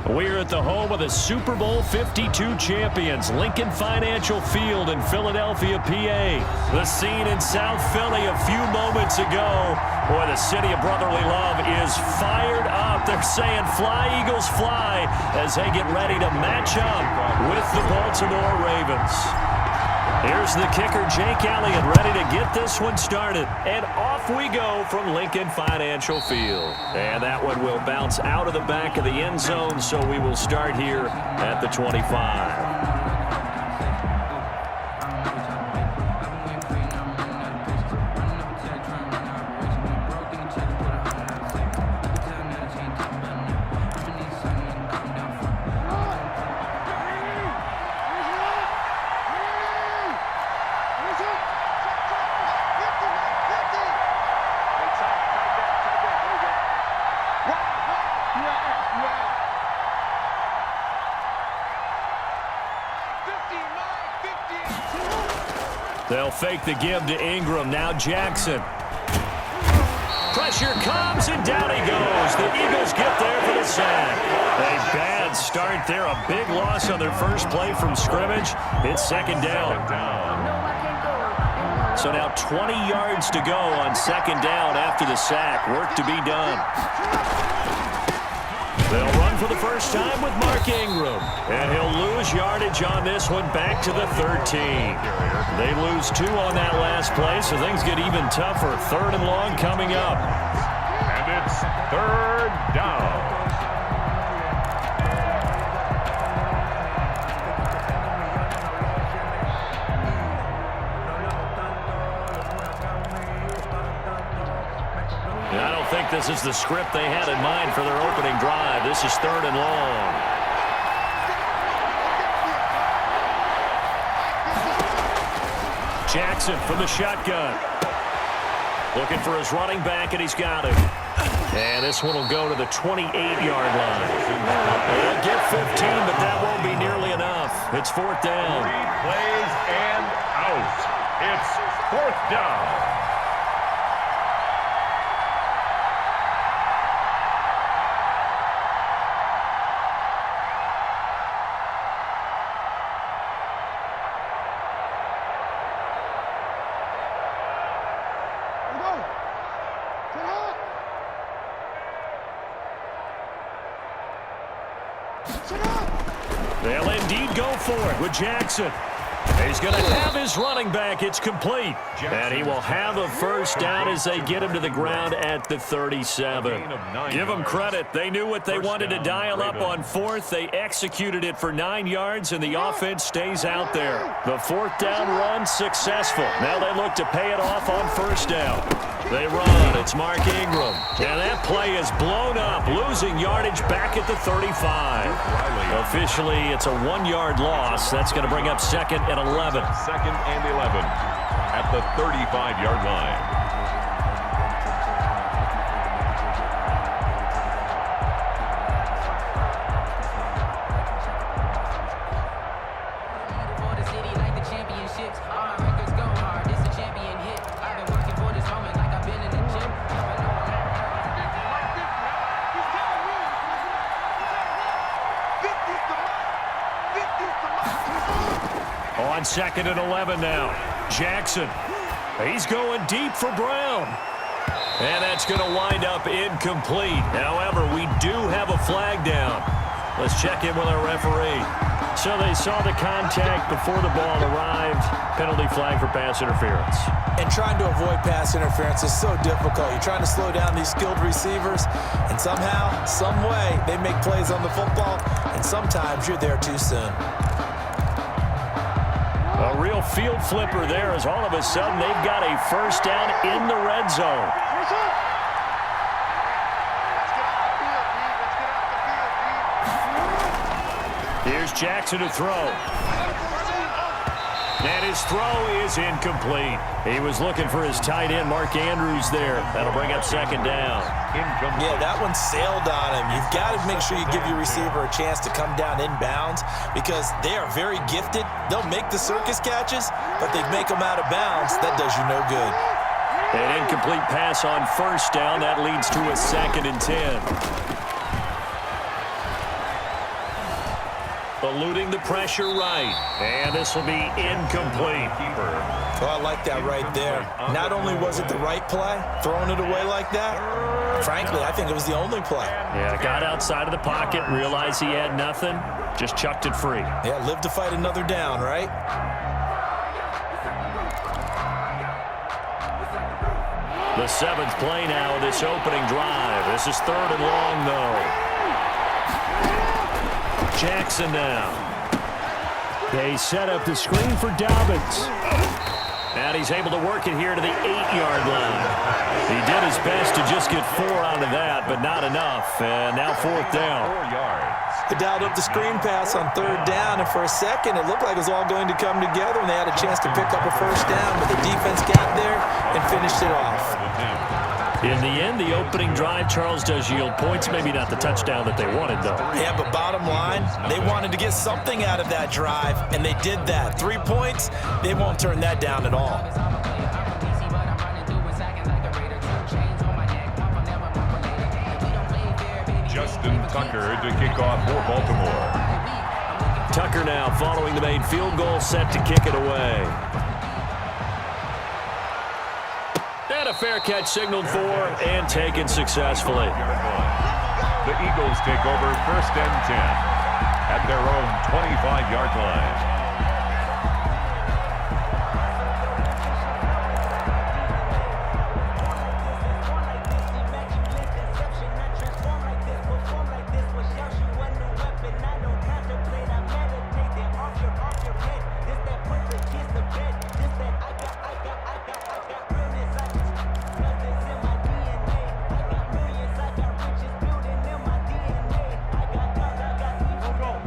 We're at the home of the Super Bowl 52 champions, Lincoln Financial Field in Philadelphia, PA. The scene in South Philly a few moments ago. Boy, the city of brotherly love is fired up. They're saying, "Fly, Eagles, fly," as they get ready to match up with the Baltimore Ravens. Here's the kicker, Jake Elliott, ready to get this one started. And off we go from Lincoln Financial Field. And that one will bounce out of the back of the end zone, so we will start here at the 25. They'll fake the give to Ingram. Now Jackson. Pressure comes, and down he goes. The Eagles get there for the sack. A bad start there. A big loss on their first play from scrimmage. It's second down. So now 20 yards to go on second down after the sack. Work to be done. They'll run for the first time with Mark Ingram. And he'll lose yardage on this one back to the 13. They lose 2 on that last play, so things get even tougher. Third and long coming up. And it's third down. I don't think this is the script they had in mind for their opening drive. This is third and long. Jackson from the shotgun. Looking for his running back, and he's got him. And this one will go to the 28-yard line. They'll get 15, but that won't be nearly enough. It's fourth down. 3 plays and out. It's fourth down. They'll indeed go for it with Jackson. He's going to have his running back. It's complete. And he will have a first down as they get him to the ground at the 37. Give them credit. They knew what they wanted to dial up on fourth. They executed it for 9 yards, and the offense stays out there. The fourth down run successful. Now they look to pay it off on first down. They run. It's Mark Ingram. And that play is blown up, losing yardage back at the 35. Officially, it's a 1-yard loss. That's going to bring up second and 11. Second and 11 at the 35-yard line. On second and 11 now. Jackson. He's going deep for Brown. And that's going to wind up incomplete. However, we do have a flag down. Let's check in with our referee. So they saw the contact before the ball arrived. Penalty flag for pass interference. And trying to avoid pass interference is so difficult. You're trying to slow down these skilled receivers, and somehow, some way, they make plays on the football, and sometimes you're there too soon. A real field flipper there as all of a sudden they've got a first down in the red zone. Here's Jackson to throw. And his throw is incomplete. He was looking for his tight end, Mark Andrews, there. That'll bring up second down. Yeah, that one sailed on him. You've got to make sure you give your receiver a chance to come down inbounds because they are very gifted. They'll make the circus catches, but they make them out of bounds. That does you no good. An incomplete pass on first down. That leads to a second and 10. eluding the pressure right. And this will be incomplete. Oh, I like that right there. Not only was it the right play, throwing it away like that, frankly, I think it was the only play. Yeah, got outside of the pocket, realized he had nothing, just chucked it free. Yeah, live to fight another down, right? The 7th play now of this opening drive. This is 3rd and long, though. Jackson now. They set up the screen for Dobbins. And he's able to work it here to the 8-yard line. He did his best to just get 4 out of that, but not enough. And now 4th down. 4 yards. They dialed up the screen pass on 3rd down, and for a second it looked like it was all going to come together, and they had a chance to pick up a 1st down, but the defense got there and finished it off. In the end, the opening drive, Charles, does yield points. Maybe not the touchdown that they wanted, though. Yeah, but bottom line, they wanted to get something out of that drive, and they did that. 3 points, they won't turn that down at all. Justin Tucker to kick off for Baltimore. Tucker now following the made field goal, set to kick it away. And a fair catch signaled for and taken successfully. The Eagles take over 1st and 10 at their own 25-yard line.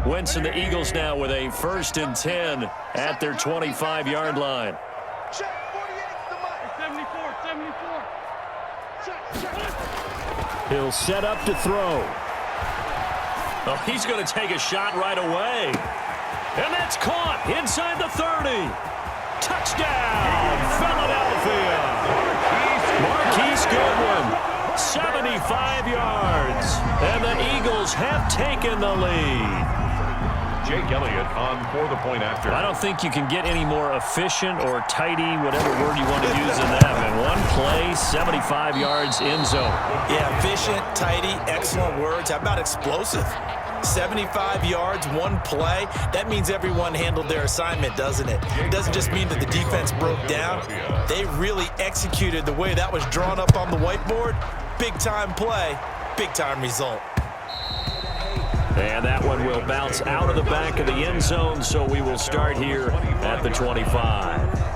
Wentz and the Eagles now with a 1st and 10 at their 25-yard line. He'll set up to throw. Oh, he's going to take a shot right away. And that's caught inside the 30. Touchdown, Philadelphia. Marquise Goodwin, 75 yards. And the Eagles have taken the lead. Jake Elliott on for the point after. I don't think you can get any more efficient or tidy, whatever word you want to use in that. And one play, 75 yards end zone. Yeah, efficient, tidy, excellent words. How about explosive? 75 yards, one play. That means everyone handled their assignment, doesn't it? It doesn't just mean that the defense broke down. They really executed the way that was drawn up on the whiteboard. Big-time play, big-time result. And that one will bounce out of the back of the end zone, so we will start here at the 25.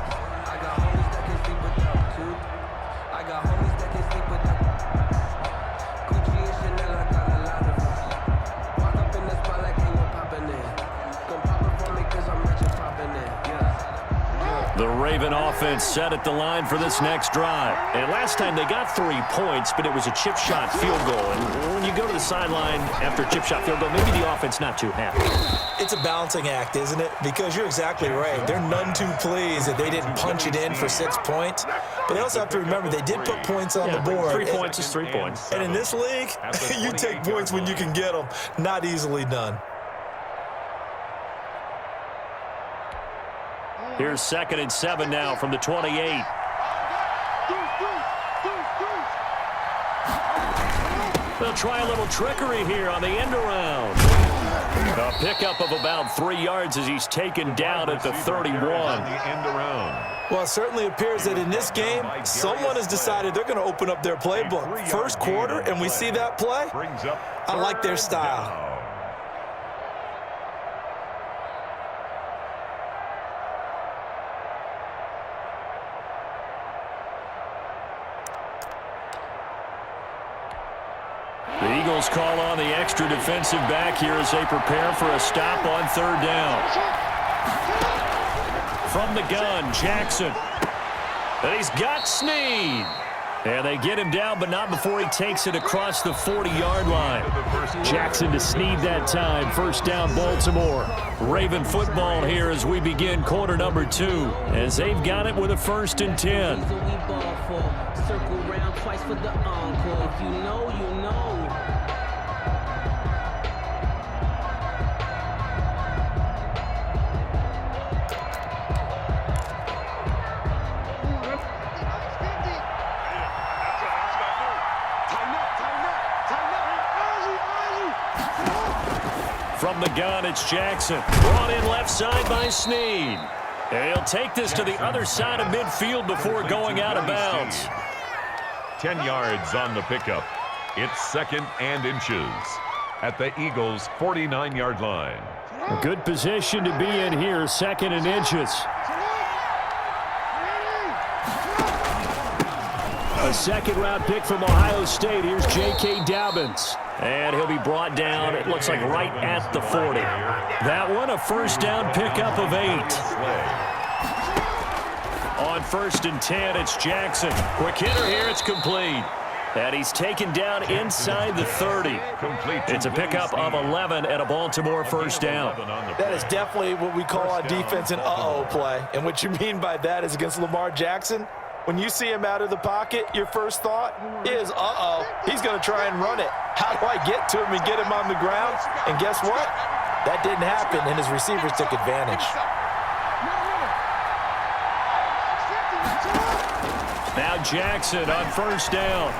The Raven offense set at the line for this next drive. And last time they got 3 points, but it was a chip shot field goal. And when you go to the sideline after a chip shot field goal, maybe the offense not too happy. It's a balancing act, isn't it? Because you're exactly right. They're none too pleased that they didn't punch it in for 6 points. But they also have to remember they did put points on the board. 3 points is 3 points. And in this league, you take points when you can get them. Not easily done. Here's 2nd and 7 now from the 28. They'll try a little trickery here on the end around. A pickup of about 3 yards as he's taken down at the 31. Well, it certainly appears that in this game, someone has decided they're going to open up their playbook. First quarter, and we see that play. I like their style. The Eagles call on the extra defensive back here as they prepare for a stop on 3rd down. From the gun, Jackson. And he's got Snead. And they get him down, but not before he takes it across the 40-yard line. Jackson to Snead that time. 1st down, Baltimore. Raven football here as we begin quarter number 2. As they've got it with a 1st and 10. Circle round twice for the encore. If you know, you know. From the gun, it's Jackson. Brought in left side by Snead. And he'll take this to the other side of midfield before going out of bounds. 10 yards on the pickup. It's 2nd and inches at the Eagles' 49-yard line. A good position to be in here, 2nd and inches. A second-round pick from Ohio State. Here's J.K. Dobbins. And he'll be brought down, it looks like, right at the 40. That one, a first down pickup of 8. On 1st and 10, it's Jackson. Quick hitter here, it's complete. And he's taken down inside the 30. It's a pickup of 11 and a Baltimore first down. That is definitely what we call on defense an uh-oh play. And what you mean by that is against Lamar Jackson, when you see him out of the pocket, your first thought is, uh-oh, he's going to try and run it. How do I get to him and get him on the ground? And guess what? That didn't happen, and his receivers took advantage. Now Jackson on first down.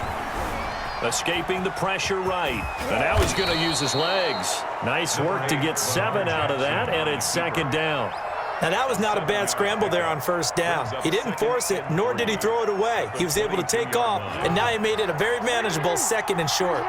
Escaping the pressure right. And now he's going to use his legs. Nice work to get 7 out of that, and it's 2nd down. Now, that was not a bad scramble there on first down. He didn't force it, nor did he throw it away. He was able to take off, and now he made it a very manageable 2nd and short.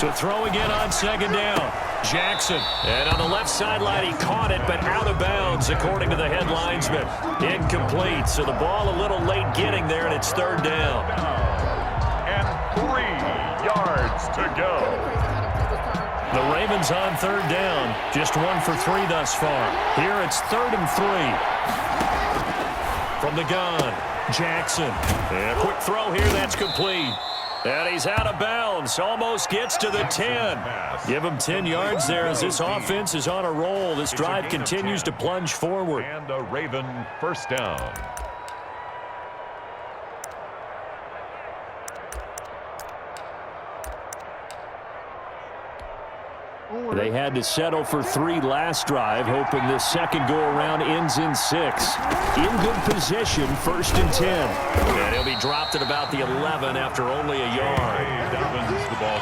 To throw again on 2nd down. Jackson. And on the left sideline, he caught it, but out of bounds, according to the head linesman. Incomplete, so the ball a little late getting there, and it's 3rd down. And 3 yards to go. The Ravens on 3rd down. Just 1 for 3 thus far. Here it's 3rd and 3. From the gun, Jackson. And a quick throw here, that's complete. And he's out of bounds. Almost gets to the 10. Give him 10 yards there as this offense is on a roll. This drive continues to plunge forward. And a Raven first down. They had to settle for 3 last drive, hoping this second go-around ends in 6. In good position, 1st and 10. And he'll be dropped at about the 11 after only a yard.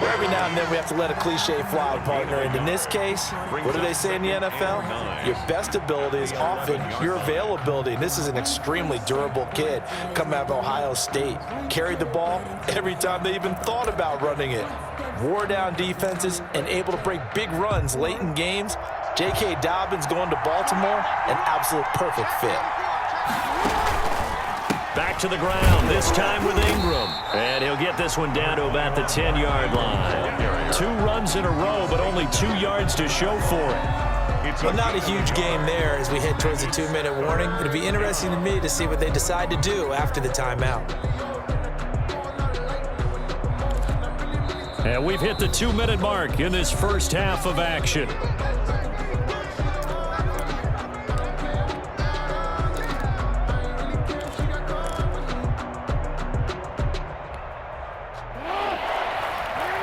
Every now and then we have to let a cliche fly, partner. And in this case, what do they say in the NFL? Your best ability is often your availability. And this is an extremely durable kid coming out of Ohio State. Carried the ball every time they even thought about running it. Wore down defenses and able to break big runs late in games. J.K. Dobbins going to Baltimore, an absolute perfect fit. Back to the ground, this time with Ingram. And he'll get this one down to about the 10-yard line. 2 runs in a row, but only 2 yards to show for it. Well, not a huge game there as we head towards the 2-minute warning. It'll be interesting to me to see what they decide to do after the timeout. And we've hit the 2-minute mark in this first half of action.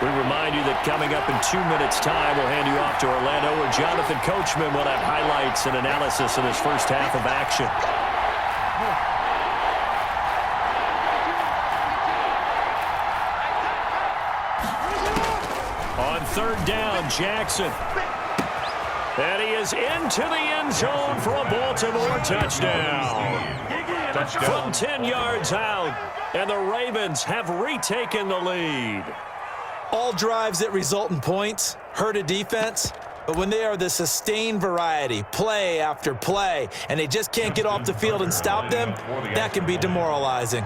We remind you that coming up in 2 minutes' time, we'll hand you off to Orlando, where Jonathan Coachman will have highlights and analysis in this first half of action. On 3rd down, Jackson. And he is into the end zone for a Baltimore touchdown. From 10 yards out, and the Ravens have retaken the lead. All drives that result in points hurt a defense, but when they are the sustained variety, play after play, and they just can't get off the field and stop them, that can be demoralizing.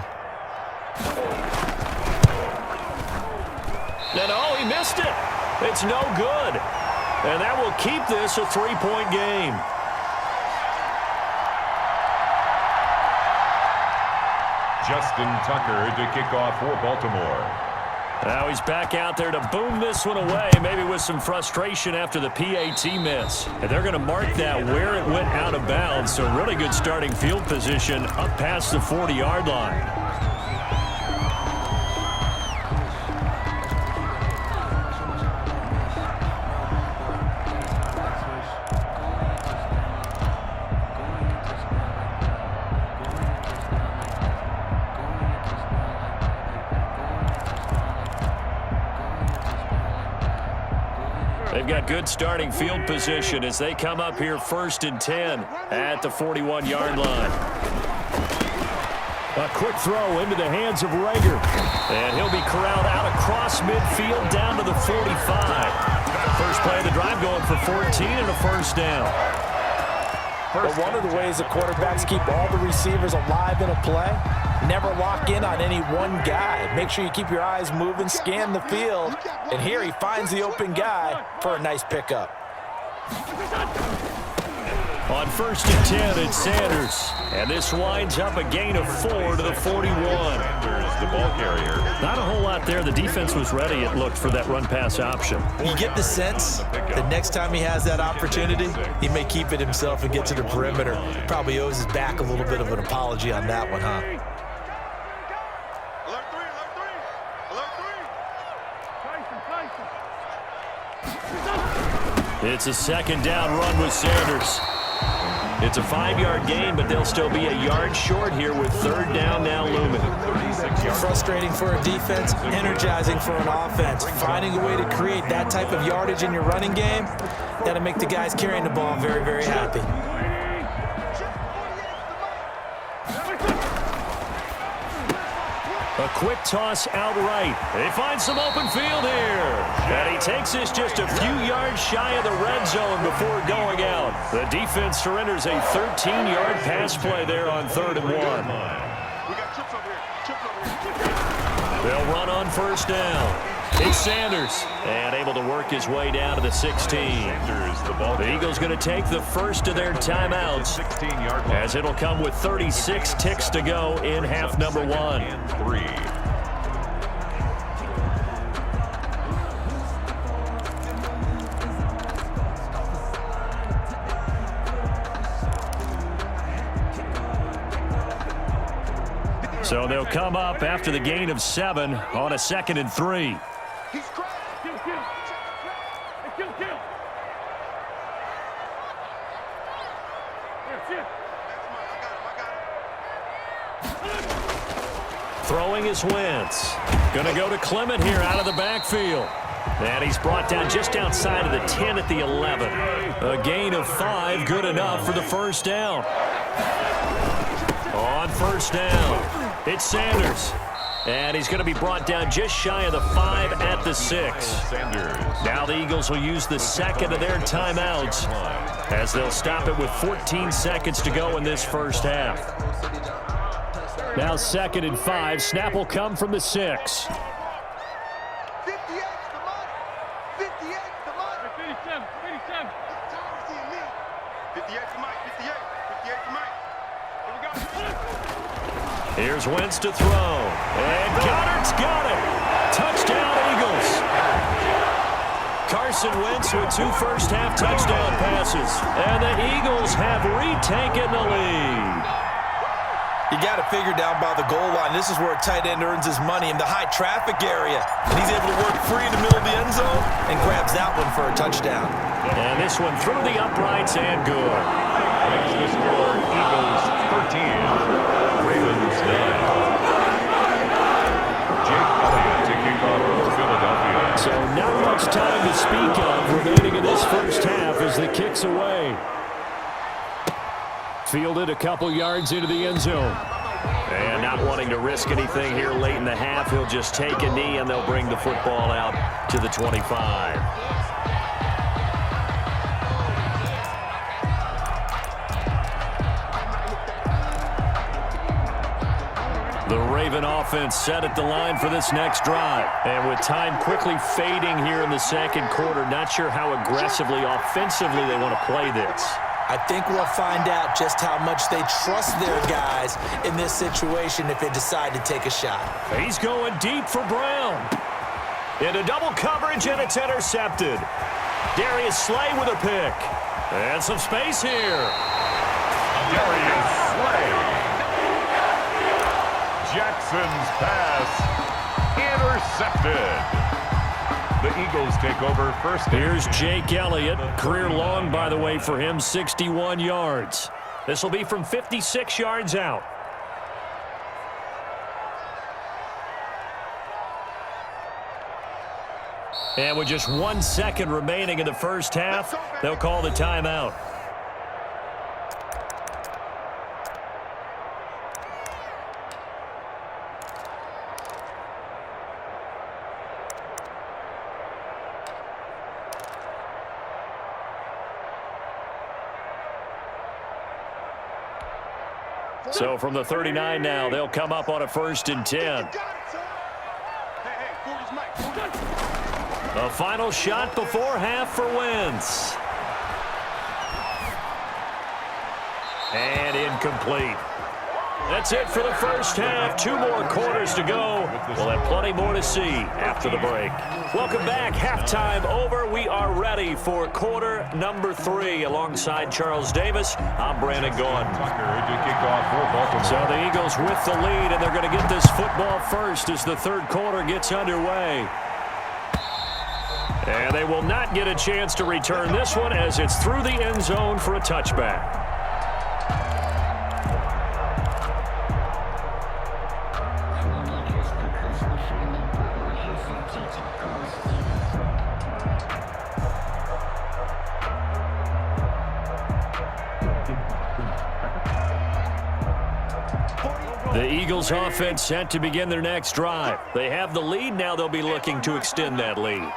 And oh, he missed it. It's no good. And that will keep this a 3-point game. Justin Tucker to kick off for Baltimore. Now he's back out there to boom this one away, maybe with some frustration after the PAT miss. And they're going to mark that where it went out of bounds, so really good starting field position up past the 40-yard line. they've got good starting field position as they come up here 1st and 10 at the 41-yard line. A quick throw into the hands of Rager. And he'll be corralled out across midfield down to the 45. First play of the drive going for 14 and a first down. But one of the ways the quarterbacks keep all the receivers alive in a play, never lock in on any one guy. Make sure you keep your eyes moving, scan the field, and here he finds the open guy for a nice pickup. On 1st and 10, it's Sanders. And this winds up a gain of 4 to the 41. Sanders, the ball carrier. Not a whole lot there. The defense was ready, it looked, for that run-pass option. You get the sense that next time he has that opportunity, he may keep it himself and get to the perimeter. Probably owes his back a little bit of an apology on that one, huh? It's a 2nd down run with Sanders. It's a 5-yard gain, but they'll still be a yard short here with 3rd down now looming. Frustrating for a defense, energizing for an offense. Finding a way to create that type of yardage in your running game, that'll make the guys carrying the ball very, very happy. A quick toss outright. They find some open field here. And he takes this just a few yards shy of the red zone before going out. The defense surrenders a 13-yard pass play there on 3rd and 1. They'll run on 1st down. It's Sanders. And able to work his way down to the 16. The Eagles going to take the first of their timeouts, as it'll come with 36 ticks to go in half number 1. So they'll come up after the gain of 7 on a 2nd and 3. Throwing is Wentz. Going to go to Clement here out of the backfield. And he's brought down just outside of the 10 at the 11. A gain of 5, good enough for the first down. On 1st down, it's Sanders. And he's going to be brought down just shy of the 5 at the 6. Now the Eagles will use the 2nd of their timeouts, as they'll stop it with 14 seconds to go in this first half. Now 2nd and 5. Snap will come from the 6. Here's Wentz to throw. And Goddard's got it. Touchdown, Eagles. Carson Wentz with 2 first-half touchdown passes. And the Eagles have retaken the lead. You got to figure down by the goal line. This is where a tight end earns his money, in the high traffic area. And he's able to work free in the middle of the end zone and grabs that one for a touchdown. And this one through the uprights and good. That's the score. Eagles 13, Ravens 9. Jake Elliott to kick off for Philadelphia. So not much time to speak of remaining in this first half as the kick's away. Fielded a couple yards into the end zone. And not wanting to risk anything here late in the half, he'll just take a knee and they'll bring the football out to the 25. The Raven offense set at the line for this next drive. And with time quickly fading here in the 2nd quarter, not sure how aggressively, offensively they want to play this. I think we'll find out just how much they trust their guys in this situation if they decide to take a shot. He's going deep for Brown. Into double coverage, and it's intercepted. Darius Slay with a pick. And some space here. Darius Slay. Jackson's pass intercepted. The Eagles take over first. Here's Jake Elliott. Career long, by the way, for him, 61 yards. This will be from 56 yards out. And with just 1 second remaining in the first half, they'll call the timeout. So from the 39 now, they'll come up on a 1st and 10. The final shot before half for Wentz. And incomplete. That's it for the first half. 2 more quarters to go. We'll have plenty more to see after the break. Welcome back. Halftime over. We are ready for quarter number 3. Alongside Charles Davis, I'm Brandon Gaudin. So the Eagles with the lead, and they're going to get this football first as the 3rd quarter gets underway. And they will not get a chance to return this one as it's through the end zone for a touchback. The Eagles offense set to begin their next drive. They have the lead. Now they'll be looking to extend that lead.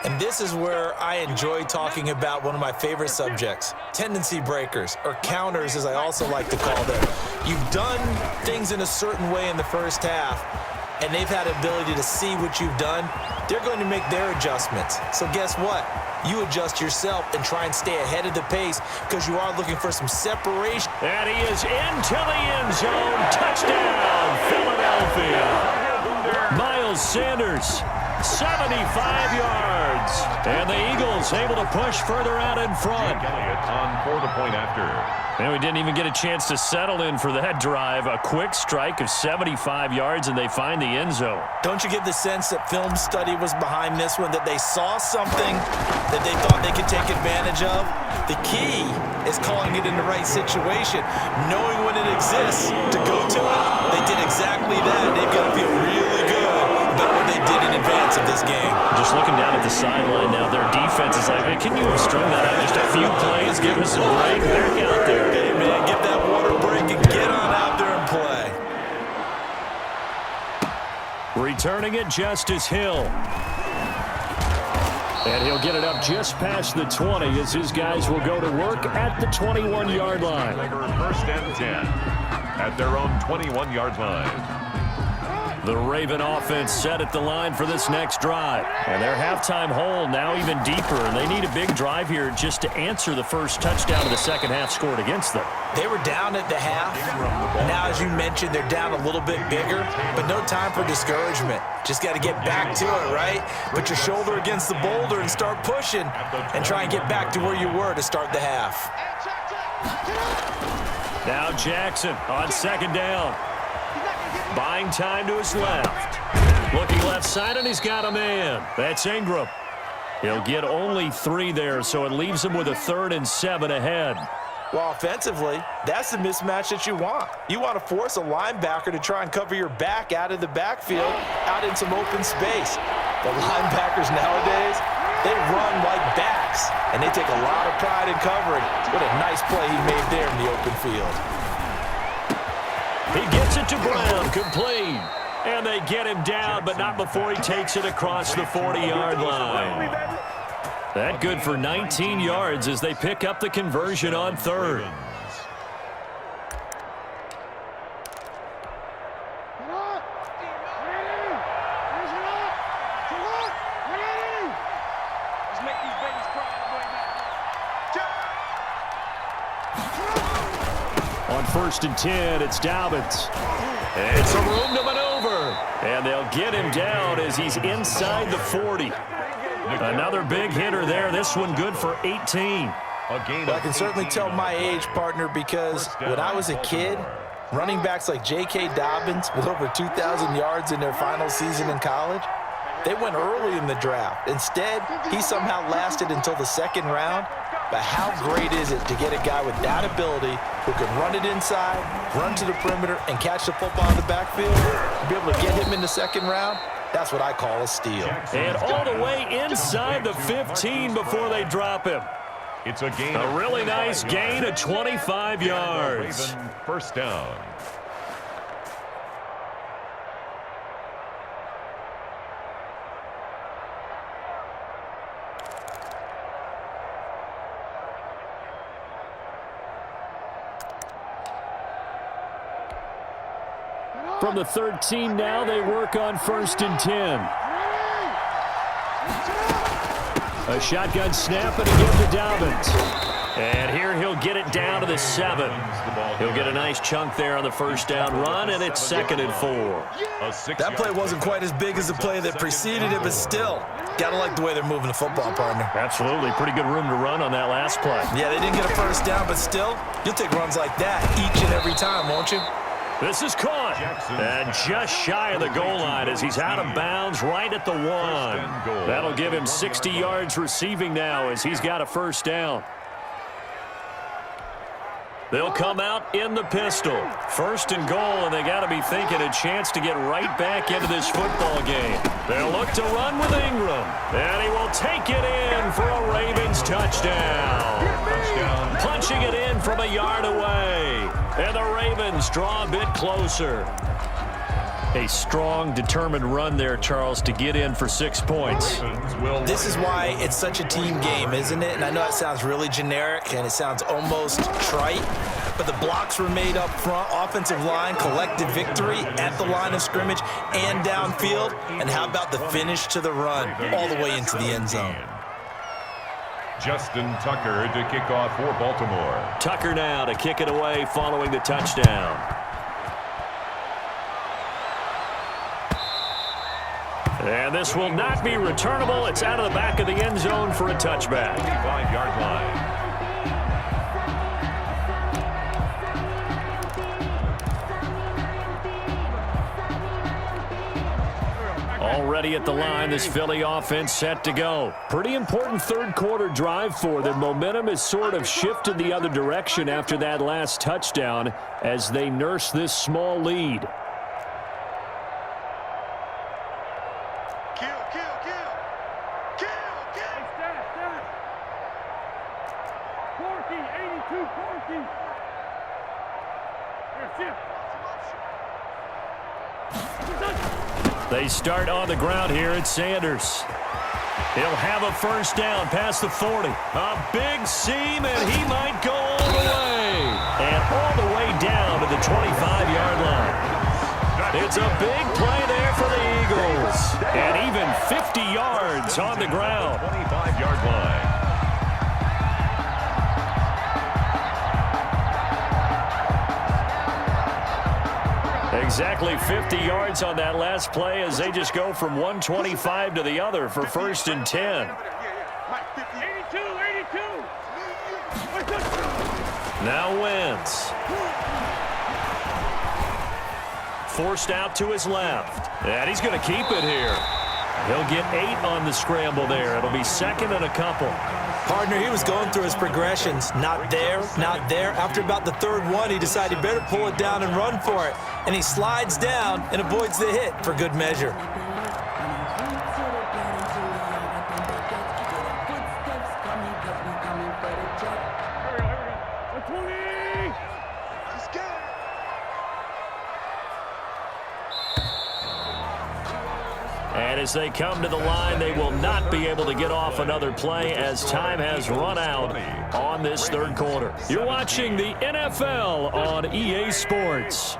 And this is where I enjoy talking about one of my favorite subjects, tendency breakers, or counters as I also like to call them. You've done things in a certain way in the first half, and they've had ability to see what you've done. They're going to make their adjustments. So guess what? You adjust yourself and try and stay ahead of the pace because you are looking for some separation. And he is into the end zone. Touchdown, Philadelphia. Miles Sanders, 75 yards. And the Eagles able to push further out in front. Elliott on for the point after. And we didn't even get a chance to settle in for that drive. A quick strike of 75 yards, and they find the end zone. Don't you get the sense that film study was behind this one, that they saw something that they thought they could take advantage of? The key is calling it in the right situation, knowing when it exists to go to it. They did exactly that. They've got to feel really good about what they did in advance of this game. Just looking down at the sideline now, their defense is like, can you have strung that out just a few plays, give us a break, back out there. Hey, man, get that water break and get on out there and play. Returning it, Justice Hill. And he'll get it up just past the 20 as his guys will go to work at the 21-yard line. 1st and 10 at their own 21-yard line. The Raven offense set at the line for this next drive. And their halftime hole now even deeper. And they need a big drive here just to answer the first touchdown of the second half scored against them. They were down at the half. Now, as you mentioned, they're down a little bit bigger, but no time for discouragement. Just got to get back to it, right? Put your shoulder against the boulder and start pushing and try and get back to where you were to start the half. Now Jackson on 2nd down. Buying time to his left. Looking left side, and he's got a man. That's Ingram. He'll get only 3 there, so it leaves him with a 3rd and 7 ahead. Well, offensively, that's the mismatch that you want. You want to force a linebacker to try and cover your back out of the backfield, out in some open space. The linebackers nowadays, they run like backs, and they take a lot of pride in covering. What a nice play he made there in the open field. He gets it to Brown, complete. And they get him down, but not before he takes it across the 40-yard line. That good for 19 yards as they pick up the conversion on 3rd. On 1st and 10, it's Dobbins. It's a room to maneuver. And they'll get him down as he's inside the 40. Another big hitter there. This one good for 18. Well, I can certainly tell my age, partner, because when I was a kid, running backs like J.K. Dobbins with over 2,000 yards in their final season in college, they went early in the draft. Instead, he somehow lasted until the 2nd round. But how great is it to get a guy with that ability who can run it inside, run to the perimeter, and catch the football in the backfield, be able to get him in the 2nd round? That's what I call a steal. And all the way inside the 15 before they drop him. It's a gain. A really nice gain of 25 yards. First down. From the 13 now, they work on 1st and 10. A shotgun snap and a give to Dobbins. And here he'll get it down to the 7. He'll get a nice chunk there on the first down run, and it's 2nd and 4. That play wasn't quite as big as the play that preceded it, but still, gotta like the way they're moving the football, partner. Absolutely. Pretty good room to run on that last play. Yeah, they didn't get a first down, but still, you'll take runs like that each and every time, won't you? This is caught, and just shy of the goal line as he's out of bounds right at the 1. That'll give him 60 yards receiving now as he's got a first down. They'll come out in the pistol. 1st and goal, and they got to be thinking a chance to get right back into this football game. They'll look to run with Ingram, and he will take it in for a Ravens touchdown. Punching it in from a yard away. And the Ravens draw a bit closer. A strong, determined run there, Charles, to get in for 6 points. This is why it's such a team game, isn't it? And I know it sounds really generic and it sounds almost trite, but the blocks were made up front, offensive line, collective victory at the line of scrimmage and downfield. And how about the finish to the run all the way into the end zone? Justin Tucker to kick off for Baltimore. Tucker now to kick it away following the touchdown. And this will not be returnable. It's out of the back of the end zone for a touchback. 25-yard line. Already at the line, this Philly offense set to go. Pretty important third quarter drive for them. Momentum has sort of shifted the other direction after that last touchdown as they nurse this small lead. They start on the ground here at Sanders. He'll have a first down past the 40. A big seam, and he might go all the way. And all the way down to the 25-yard line. It's a big play there for the Eagles. And even 50 yards on the ground. 25-yard line. Exactly 50 yards on that last play as they just go from 125 to the other for 1st and 10. Now Wentz. Forced out to his left. And he's going to keep it here. He'll get 8 on the scramble there. It'll be 2nd and a couple. Partner, he was going through his progressions. Not there, not there. After about the 3rd one, he decided he better pull it down and run for it. And he slides down and avoids the hit for good measure. And as they come to the line, they will not be able to get off another play as time has run out on this 3rd quarter. You're watching the NFL on EA Sports.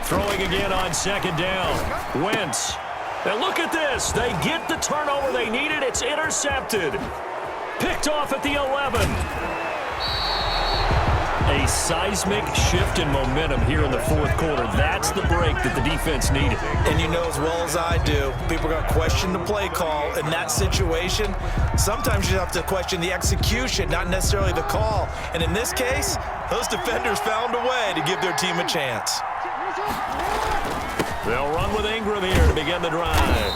Throwing again on 2nd down. Wentz. And look at this. They get the turnover they needed. It's intercepted. Picked off at the 11. A seismic shift in momentum here in the 4th quarter. That's the break that the defense needed. And you know as well as I do, people are going to question the play call in that situation. Sometimes you have to question the execution, not necessarily the call. And in this case, those defenders found a way to give their team a chance. They'll run with Ingram here to begin the drive.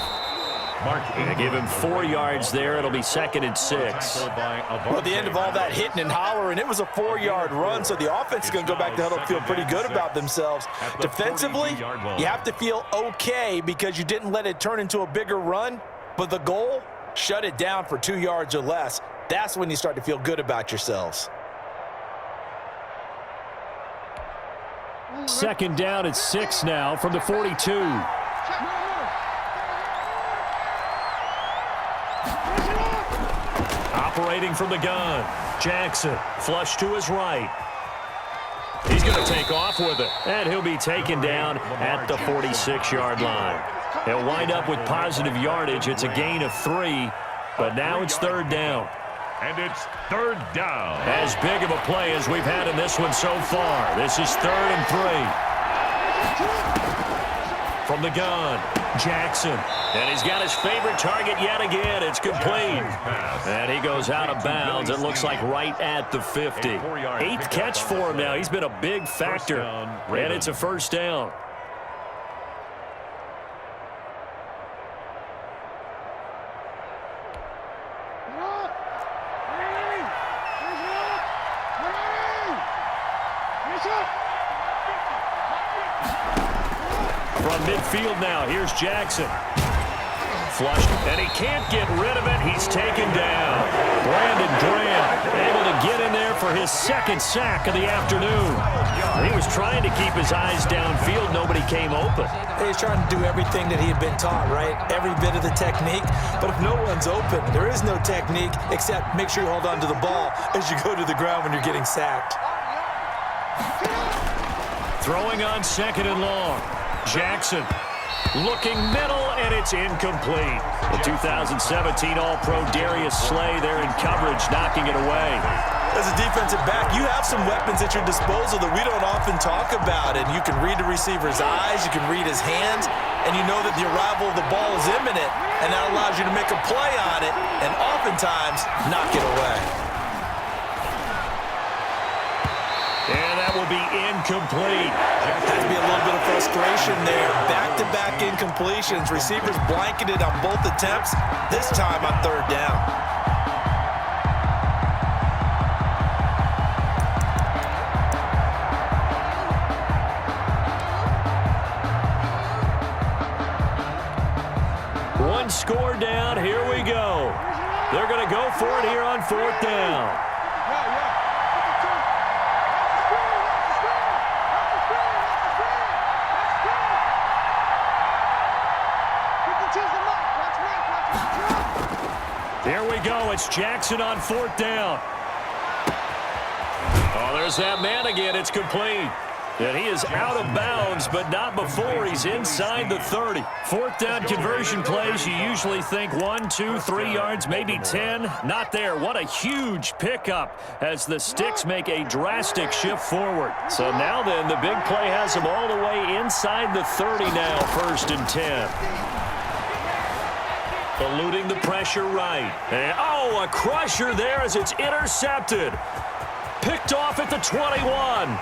They give him 4 yards there. It'll be 2nd and 6. Well, at the end of all that hitting and hollering, it was a 4-yard run, so the offense is going to go back to huddle, feel pretty good about themselves. Defensively, you have to feel okay because you didn't let it turn into a bigger run, but the goal, shut it down for 2 yards or less. That's when you start to feel good about yourselves. 2nd down at 6 now from the 42. Operating from the gun. Jackson, flush to his right. He's going to take off with it, and he'll be taken down at the 46-yard line. He'll wind up with positive yardage. It's a gain of 3, but now it's 3rd down. And it's 3rd down. As big of a play as we've had in this one so far. This is 3rd and 3. From the gun, Jackson. And he's got his favorite target yet again. It's complete. And he goes out of bounds. It looks like right at the 50. 8th catch for him now. He's been a big factor. And it's a 1st down. From midfield now, here's Jackson. Flush, and he can't get rid of it. He's taken down. Brandon Graham able to get in there for his 2nd sack of the afternoon. He was trying to keep his eyes downfield. Nobody came open. He's trying to do everything that he had been taught, right? Every bit of the technique. But if no one's open, there is no technique except make sure you hold on to the ball as you go to the ground when you're getting sacked. Throwing on 2nd and long. Jackson looking middle, and it's incomplete. The 2017 All-Pro Darius Slay there in coverage, knocking it away. As a defensive back, you have some weapons at your disposal that we don't often talk about, and you can read the receiver's eyes, you can read his hands, and you know that the arrival of the ball is imminent, and that allows you to make a play on it, and oftentimes knock it away. And that will be incomplete. Has to be a little bit of frustration there. Back-to-back incompletions. Receivers blanketed on both attempts, this time on 3rd down. One score down. Here we go. They're going to go for it here on 4th down. There we go. It's Jackson on 4th down. Oh, there's that man again. It's complete. And he is out of bounds, but not before he's inside the 30. 4th down conversion plays, you usually think 1, 2, 3 yards, maybe 10. Not there. What a huge pickup as the Sticks make a drastic shift forward. So now then, the big play has him all the way inside the 30 now, 1st and 10. Eluding the pressure right. And, oh, a crusher there as it's intercepted. Picked off at the 21.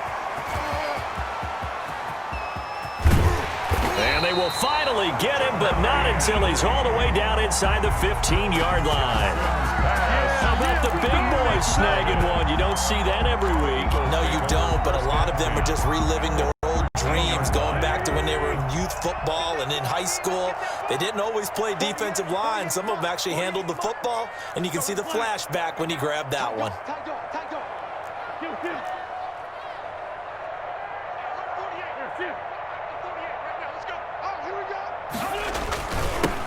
And they will finally get him, but not until he's all the way down inside the 15-yard line. How about the big boys snagging one? You don't see that every week. No, you don't, but a lot of them are just reliving their old dreams, going back to when they were in youth football and in high school. They didn't always play defensive line. Some of them actually handled the football, and you can see the flashback when he grabbed that one.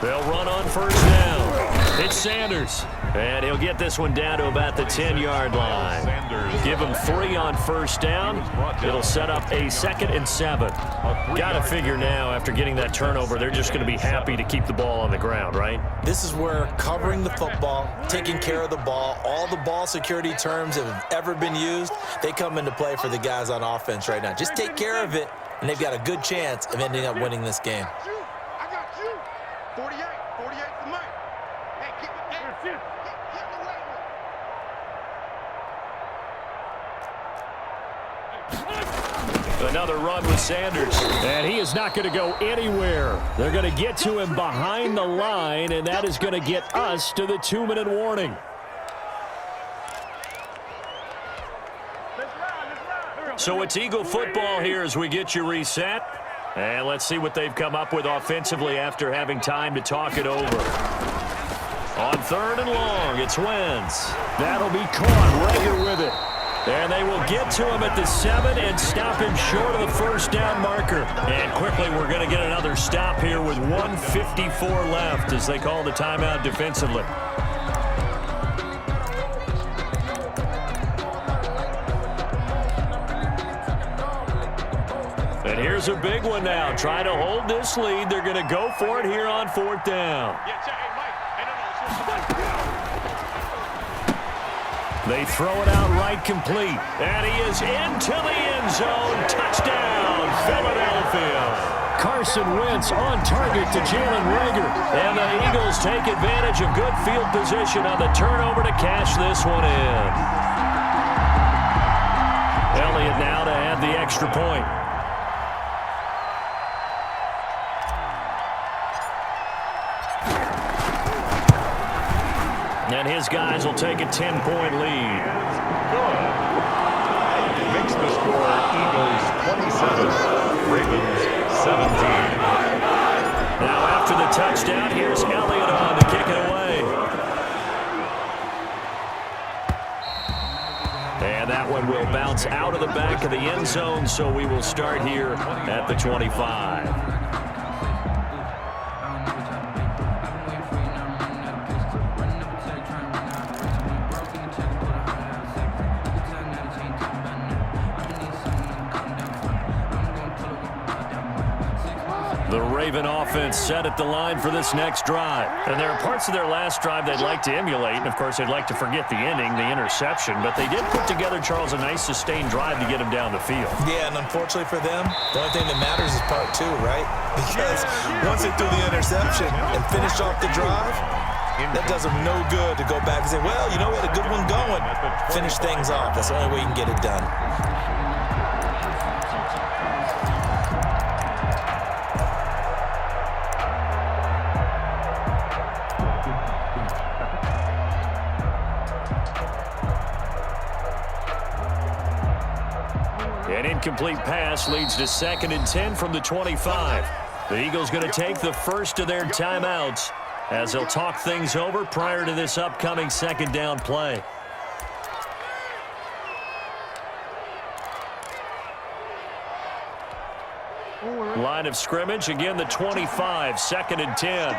They'll run on 1st down. It's Sanders. And he'll get this one down to about the 10-yard line. Give him 3 on 1st down. It'll set up a 2nd and 7. Got to figure now, after getting that turnover, they're just going to be happy to keep the ball on the ground, right? This is where covering the football, taking care of the ball, all the ball security terms that have ever been used, they come into play for the guys on offense right now. Just take care of it, and they've got a good chance of ending up winning this game. I got you. 48 for Mike. Hey, keep it there. Keep the leg. Another run with Sanders. And he is not going to go anywhere. They're going to get to him behind the line, and that is going to get us to the 2-minute warning. So it's Eagle football here as we get you reset. And let's see what they've come up with offensively after having time to talk it over. On 3rd and long, it's Wentz. That'll be caught. Rager with it. And they will get to him at the 7 and stop him short of the first down marker. And quickly, we're going to get another stop here with 1:54 left as they call the timeout defensively. And here's a big one now. Trying to hold this lead. They're going to go for it here on 4th down. They throw it out right complete. And he is into the end zone. Touchdown, Philadelphia. Carson Wentz on target to Jalen Rager. And the Eagles take advantage of good field position on the turnover to cash this one in. Elliott now to add the extra point. And his guys will take a 10-point lead. Good. Makes the score Eagles 27, Ravens 17. Now after the touchdown, here's Elliott on to kick it away. And that one will bounce out of the back of the end zone, so we will start here at the 25. The Raven offense set at the line for this next drive. And there are parts of their last drive they'd like to emulate. And, of course, they'd like to forget the ending, the interception. But they did put together, Charles, a nice sustained drive to get him down the field. Yeah, and unfortunately for them, the only thing that matters is part 2, right? Because once they threw the interception and finished off the drive, that does them no good to go back and say, well, you know, we had a good one going. Finish things off. That's the only way you can get it done. An incomplete pass leads to 2nd and 10 from the 25. The Eagles going to take the first of their timeouts as they'll talk things over prior to this upcoming 2nd down play. Line of scrimmage, again the 25, 2nd and 10.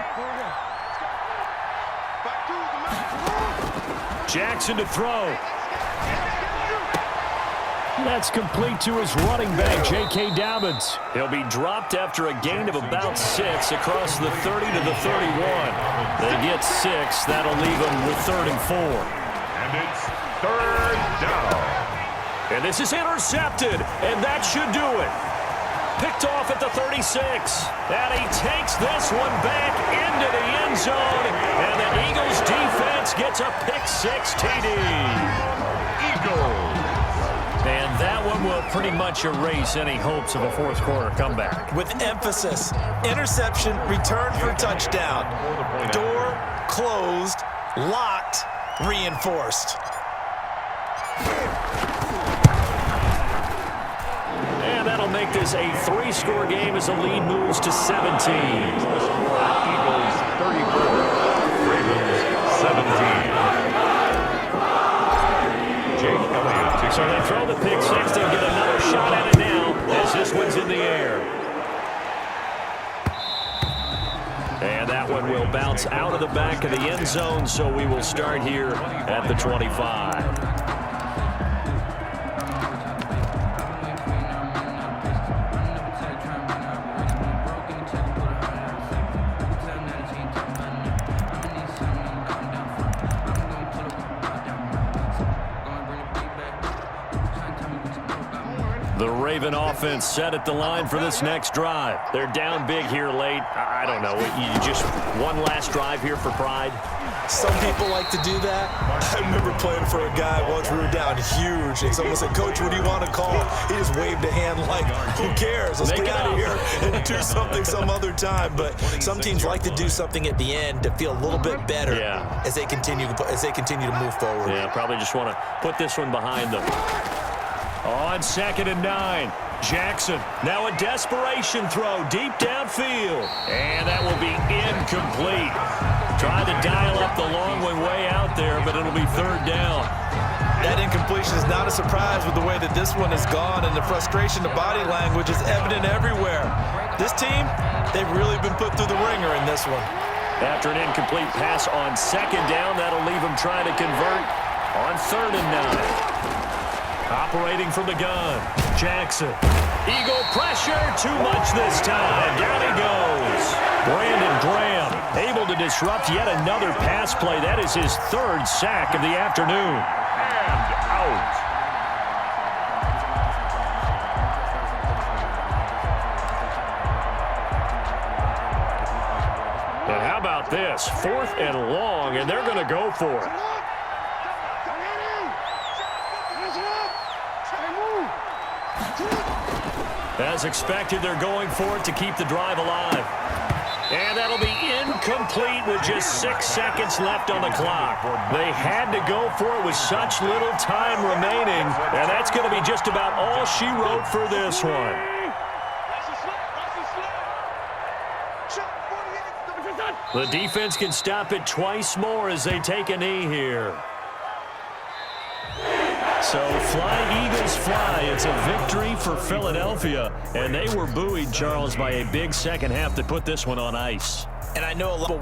Jackson to throw. That's complete to his running back, J.K. Dobbins. He'll be dropped after a gain of about 6 across the 30 to the 31. They get 6. That'll leave them with 3rd and 4. And it's 3rd down. And this is intercepted, and that should do it. Picked off at the 36. And he takes this one back into the end zone. And the Eagles defense gets a pick-6 TD. Eagles. And that one will pretty much erase any hopes of a 4th quarter comeback. With emphasis, interception, return for touchdown. Door closed, locked, reinforced. And that'll make this a 3-score game as the lead moves to 17. Eagles 34, Ravens 17. So they throw the pick 6 and get another shot at it now as this one's in the air. And that one will bounce out of the back of the end zone, so we will start here at the 25. The Raven offense set at the line for this next drive. They're down big here late. I don't know. You just one last drive here for pride? Some people like to do that. I remember playing for a guy once. We were down huge, and someone said, "Coach, what do you want to call?" He just waved a hand like, "Who cares? Let's get out of here and do something some other time." But some teams like to do something at the end to feel a little bit better as they continue to move forward. Yeah, probably just want to put this one behind them. On 2nd and 9. Jackson, now a desperation throw deep downfield. And that will be incomplete. Tried to dial up the long one way out there, but it'll be 3rd down. That incompletion is not a surprise with the way that this one has gone, and the frustration, the body language is evident everywhere. This team, they've really been put through the ringer in this one. After an incomplete pass on 2nd down, that'll leave him trying to convert on 3rd and 9. Operating from the gun, Jackson. Eagle pressure, too much this time. Down he goes. Brandon Graham able to disrupt yet another pass play. That is his 3rd sack of the afternoon. And out. And how about this? 4th and long, and they're going to go for it. As expected, they're going for it to keep the drive alive. And that'll be incomplete with just 6 seconds left on the clock. They had to go for it with such little time remaining, and that's going to be just about all she wrote for this one. The defense can stop it twice more as they take a knee here. So fly, Eagles, fly. It's a victory for Philadelphia. And they were buoyed, Charles, by a big second half to put this one on ice. And I know a lot